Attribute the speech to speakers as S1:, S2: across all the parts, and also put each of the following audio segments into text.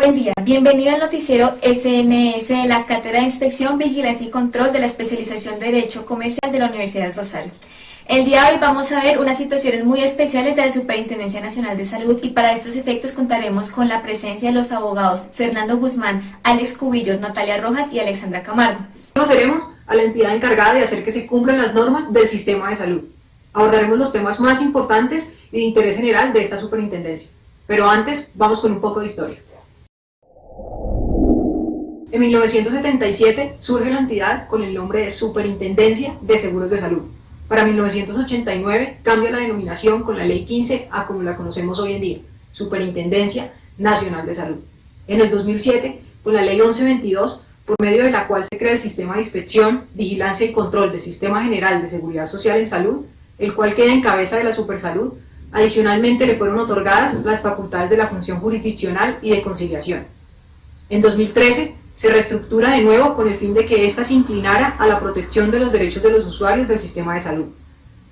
S1: Buen día, bienvenido al noticiero SMS de la Cátedra de Inspección, Vigilancia y Control de la Especialización de Derecho Comercial de la Universidad del Rosario. El día de hoy vamos a ver unas situaciones muy especiales de la Superintendencia Nacional de Salud y para estos efectos contaremos con la presencia de los abogados Fernando Guzmán, Alex Cubillos, Natalia Rojas y Alexandra Camargo.
S2: Conoceremos a la entidad encargada de hacer que se cumplan las normas del sistema de salud. Abordaremos los temas más importantes y de interés general de esta superintendencia. Pero antes, vamos con un poco de historia. En 1977 surge la entidad con el nombre de Superintendencia de Seguros de Salud. Para 1989 cambia la denominación con la Ley 15 a como la conocemos hoy en día, Superintendencia Nacional de Salud. En el 2007, con la Ley 1122, por medio de la cual se crea el Sistema de Inspección, Vigilancia y Control del Sistema General de Seguridad Social en Salud, el cual queda en cabeza de la Supersalud. Adicionalmente le fueron otorgadas las facultades de la función jurisdiccional y de conciliación. En 2013 se reestructura de nuevo con el fin de que ésta se inclinara a la protección de los derechos de los usuarios del sistema de salud.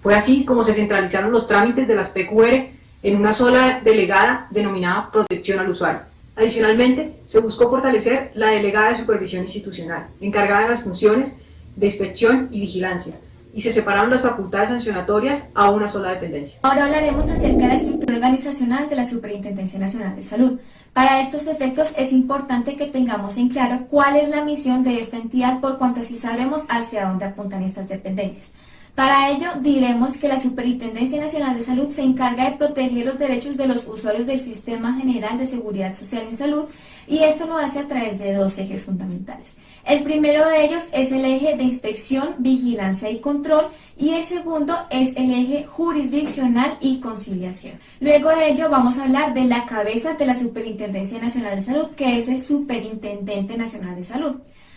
S2: Fue así como se centralizaron los trámites de las PQR en una sola delegada denominada Protección al Usuario. Adicionalmente, se buscó fortalecer la delegada de supervisión institucional, encargada de las funciones de inspección y vigilancia, y se separaron las facultades sancionatorias a una sola dependencia.
S1: Ahora hablaremos acerca de la estructura organizacional de la Superintendencia Nacional de Salud. Para estos efectos es importante que tengamos en claro cuál es la misión de esta entidad, por cuanto así sabremos hacia dónde apuntan estas dependencias. Para ello diremos que la Superintendencia Nacional de Salud se encarga de proteger los derechos de los usuarios del Sistema General de Seguridad Social en Salud y esto lo hace a través de dos ejes fundamentales. El primero de ellos es el eje de inspección, vigilancia y control y el segundo es el eje jurisdiccional y conciliación. Luego de ello vamos a hablar de la cabeza de la Superintendencia Nacional de Salud, que es el Superintendente Nacional de Salud.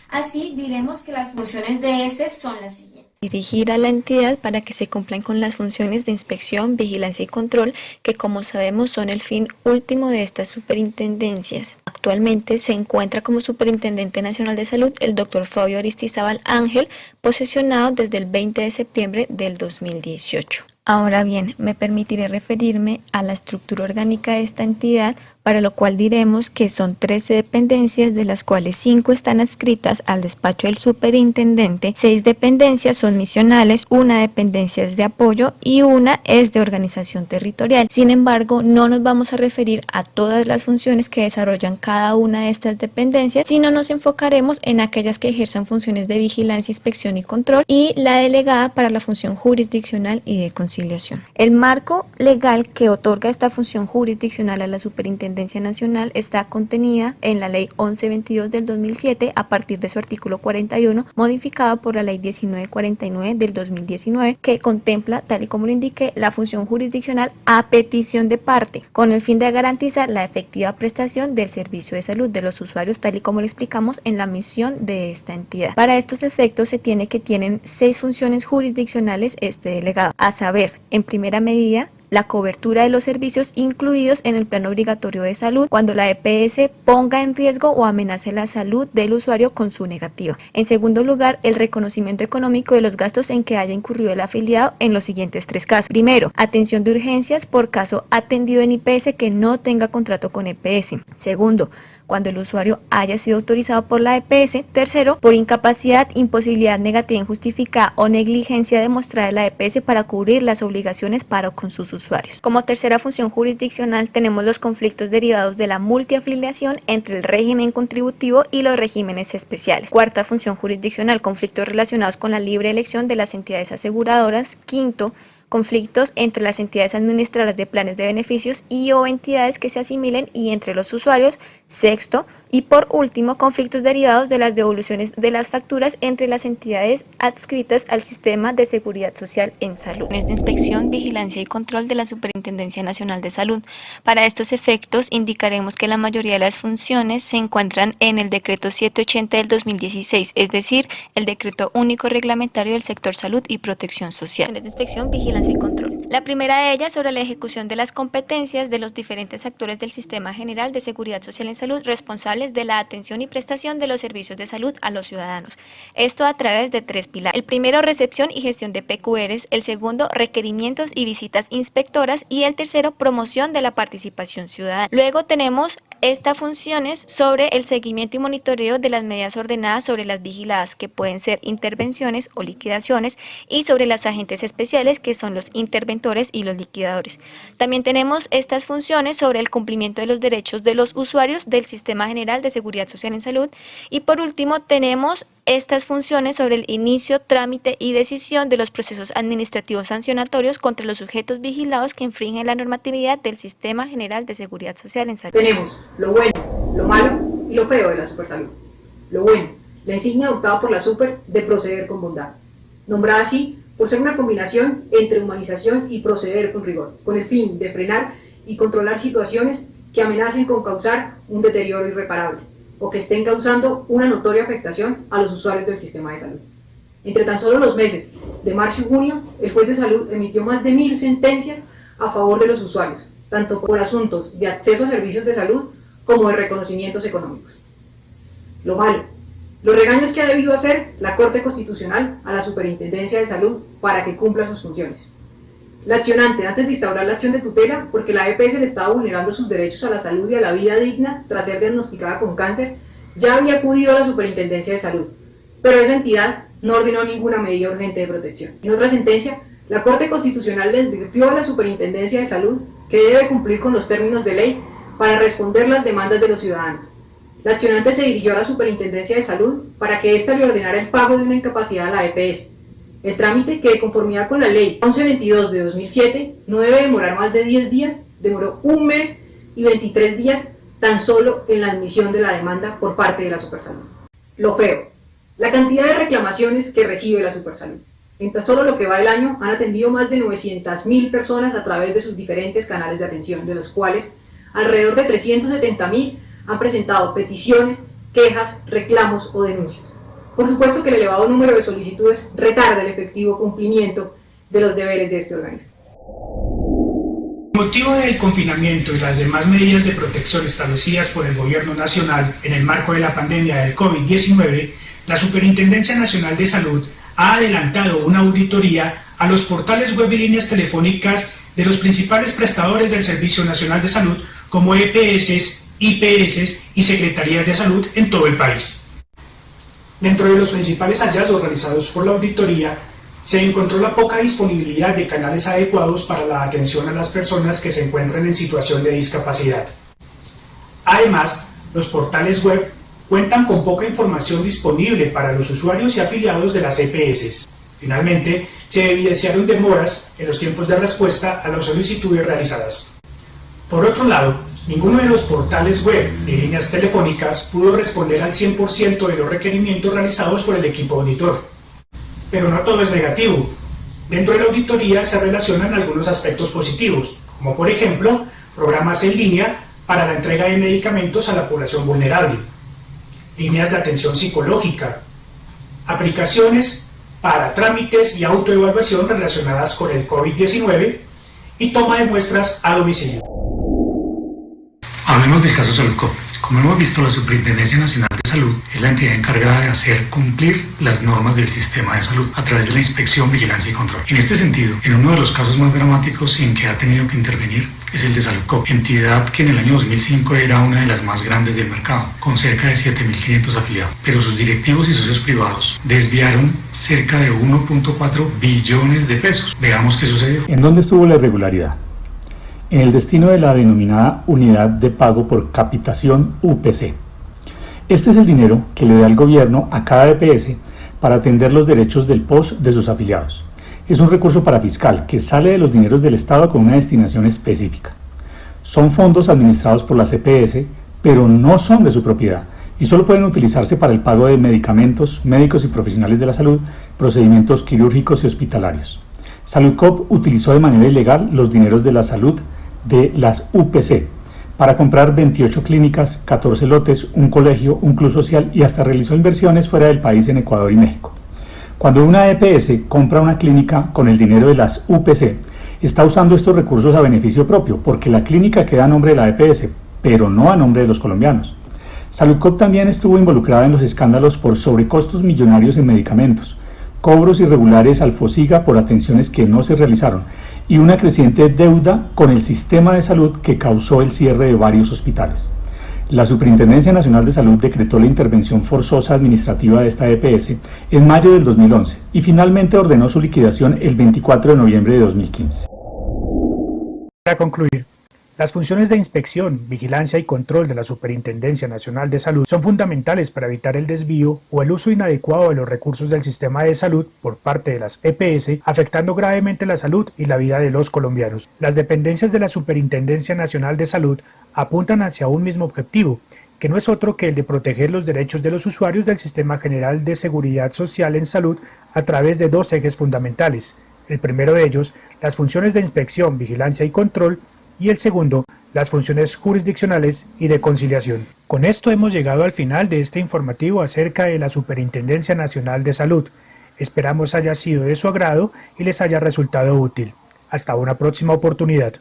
S1: Así diremos que las funciones de este son las siguientes.
S3: Dirigir a la entidad para que se cumplan con las funciones de inspección, vigilancia y control, que como sabemos son el fin último de estas superintendencias. Actualmente se encuentra como Superintendente Nacional de Salud el Dr. Fabio Aristizábal Ángel, posesionado desde el 20 de septiembre del 2018. Ahora bien, me permitiré referirme a la estructura orgánica de esta entidad, para lo cual diremos que son 13 dependencias, de las cuales 5 están adscritas al despacho del superintendente, 6 dependencias son misionales, una dependencia es de apoyo y una es de organización territorial. Sin embargo, no nos vamos a referir a todas las funciones que desarrollan cada una de estas dependencias, sino nos enfocaremos en aquellas que ejerzan funciones de vigilancia, inspección y control y la delegada para la función jurisdiccional y de conciliación. El marco legal que otorga esta función jurisdiccional a la Superintendencia Nacional está contenida en la Ley 1122 del 2007 a partir de su artículo 41, modificado por la Ley 1949 del 2019, que contempla, tal y como lo indiqué, la función jurisdiccional a petición de parte, con el fin de garantizar la efectiva prestación del servicio de salud de los usuarios, tal y como lo explicamos en la misión de esta entidad. Para estos efectos se tiene que tienen 6 funciones jurisdiccionales este delegado, a saber, en primera medida, la cobertura de los servicios incluidos en el plan obligatorio de salud cuando la EPS ponga en riesgo o amenace la salud del usuario con su negativa. En segundo lugar, el reconocimiento económico de los gastos en que haya incurrido el afiliado en los siguientes 3 casos. Primero, atención de urgencias por caso atendido en IPS que no tenga contrato con EPS. Segundo, cuando el usuario haya sido autorizado por la EPS. Tercero, por incapacidad, imposibilidad negativa injustificada o negligencia demostrada de la EPS para cubrir las obligaciones para o con sus usuarios. Como tercera función jurisdiccional tenemos los conflictos derivados de la multiafiliación entre el régimen contributivo y los regímenes especiales. Cuarta función jurisdiccional, conflictos relacionados con la libre elección de las entidades aseguradoras. Quinto, conflictos entre las entidades administradoras de planes de beneficios y o entidades que se asimilen y entre los usuarios. Sexto, y por último, conflictos derivados de las devoluciones de las facturas entre las entidades adscritas al sistema de seguridad social en salud. De inspección, vigilancia y control de la Superintendencia Nacional de Salud. Para estos efectos, indicaremos que la mayoría de las funciones se encuentran en el Decreto 780 del 2016, es decir, el Decreto Único Reglamentario del Sector Salud y Protección Social. De inspección, vigilancia y control. La primera de ellas sobre la ejecución de las competencias de los diferentes actores del Sistema General de Seguridad Social en Salud responsables de la atención y prestación de los servicios de salud a los ciudadanos. Esto a través de 3 pilares. El primero, recepción y gestión de PQRs. El segundo, requerimientos y visitas inspectoras. Y el tercero, promoción de la participación ciudadana. Luego tenemos estas funciones sobre el seguimiento y monitoreo de las medidas ordenadas sobre las vigiladas, que pueden ser intervenciones o liquidaciones, y sobre los agentes especiales, que son los interventores y los liquidadores. También tenemos estas funciones sobre el cumplimiento de los derechos de los usuarios del Sistema General de Seguridad Social en Salud. Y por último, tenemos estas funciones sobre el inicio, trámite y decisión de los procesos administrativos sancionatorios contra los sujetos vigilados que infringen la normatividad del Sistema General de Seguridad Social en Salud.
S2: Tenemos lo bueno, lo malo y lo feo de la supersalud. Lo bueno, la insignia adoptada por la super de proceder con bondad, nombrada así por ser una combinación entre humanización y proceder con rigor, con el fin de frenar y controlar situaciones que amenacen con causar un deterioro irreparable o que estén causando una notoria afectación a los usuarios del sistema de salud. Entre tan solo los meses de marzo y junio, el juez de salud emitió más de 1000 sentencias a favor de los usuarios, tanto por asuntos de acceso a servicios de salud como de reconocimientos económicos. Lo malo, los regaños que ha debido hacer la Corte Constitucional a la Superintendencia de Salud para que cumpla sus funciones. La accionante, antes de instaurar la acción de tutela, porque la EPS le estaba vulnerando sus derechos a la salud y a la vida digna tras ser diagnosticada con cáncer, ya había acudido a la Superintendencia de Salud, pero esa entidad no ordenó ninguna medida urgente de protección. En otra sentencia, la Corte Constitucional le advirtió a la Superintendencia de Salud que debe cumplir con los términos de ley para responder las demandas de los ciudadanos. La accionante se dirigió a la Superintendencia de Salud para que ésta le ordenara el pago de una incapacidad a la EPS. El trámite, que de conformidad con la ley 1122 de 2007 no debe demorar más de 10 días, demoró 1 mes y 23 días tan solo en la admisión de la demanda por parte de la Supersalud. Lo feo, la cantidad de reclamaciones que recibe la Supersalud. En tan solo lo que va del año han atendido más de 900.000 personas a través de sus diferentes canales de atención, de los cuales alrededor de 370.000 han presentado peticiones, quejas, reclamos o denuncias. Por supuesto que el elevado número de solicitudes retarda el efectivo cumplimiento de los deberes de este organismo.
S4: Con motivo del confinamiento y las demás medidas de protección establecidas por el Gobierno Nacional en el marco de la pandemia del COVID-19, la Superintendencia Nacional de Salud ha adelantado una auditoría a los portales web y líneas telefónicas de los principales prestadores del Servicio Nacional de Salud, como EPS, IPS y Secretarías de Salud en todo el país. Dentro de los principales hallazgos realizados por la auditoría, se encontró la poca disponibilidad de canales adecuados para la atención a las personas que se encuentran en situación de discapacidad. Además, los portales web cuentan con poca información disponible para los usuarios y afiliados de las EPS. Finalmente, se evidenciaron demoras en los tiempos de respuesta a las solicitudes realizadas. Por otro lado, ninguno de los portales web ni líneas telefónicas pudo responder al 100% de los requerimientos realizados por el equipo auditor. Pero no todo es negativo. Dentro de la auditoría se relacionan algunos aspectos positivos, como por ejemplo, programas en línea para la entrega de medicamentos a la población vulnerable, líneas de atención psicológica, aplicaciones para trámites y autoevaluación relacionadas con el COVID-19 y toma de muestras a domicilio.
S5: Hablemos del caso Saludcop. Como hemos visto, la Superintendencia Nacional de Salud es la entidad encargada de hacer cumplir las normas del sistema de salud a través de la inspección, vigilancia y control. En este sentido, en uno de los casos más dramáticos en que ha tenido que intervenir es el de Saludcop, entidad que en el año 2005 era una de las más grandes del mercado, con cerca de 7.500 afiliados. Pero sus directivos y socios privados desviaron cerca de 1.4 billones de pesos. Veamos qué sucedió.
S6: ¿En dónde estuvo la irregularidad? En el destino de la denominada Unidad de Pago por Capitación UPC. Este es el dinero que le da el gobierno a cada EPS para atender los derechos del POS de sus afiliados. Es un recurso parafiscal que sale de los dineros del Estado con una destinación específica. Son fondos administrados por las EPS, pero no son de su propiedad y solo pueden utilizarse para el pago de medicamentos, médicos y profesionales de la salud, procedimientos quirúrgicos y hospitalarios. Saludcop utilizó de manera ilegal los dineros de la salud de las UPC para comprar 28 clínicas, 14 lotes, un colegio, un club social y hasta realizó inversiones fuera del país en Ecuador y México. Cuando una EPS compra una clínica con el dinero de las UPC, está usando estos recursos a beneficio propio, porque la clínica queda a nombre de la EPS, pero no a nombre de los colombianos. Saludcop también estuvo involucrada en los escándalos por sobrecostos millonarios en medicamentos, cobros irregulares al FOSIGA por atenciones que no se realizaron y una creciente deuda con el sistema de salud que causó el cierre de varios hospitales. La Superintendencia Nacional de Salud decretó la intervención forzosa administrativa de esta EPS en mayo del 2011 y finalmente ordenó su liquidación el 24 de noviembre de 2015.
S4: Para concluir, las funciones de inspección, vigilancia y control de la Superintendencia Nacional de Salud son fundamentales para evitar el desvío o el uso inadecuado de los recursos del sistema de salud por parte de las EPS, afectando gravemente la salud y la vida de los colombianos. Las dependencias de la Superintendencia Nacional de Salud apuntan hacia un mismo objetivo, que no es otro que el de proteger los derechos de los usuarios del Sistema General de Seguridad Social en Salud a través de dos ejes fundamentales. El primero de ellos, las funciones de inspección, vigilancia y control, y el segundo, las funciones jurisdiccionales y de conciliación. Con esto hemos llegado al final de este informativo acerca de la Superintendencia Nacional de Salud. Esperamos haya sido de su agrado y les haya resultado útil. Hasta una próxima oportunidad.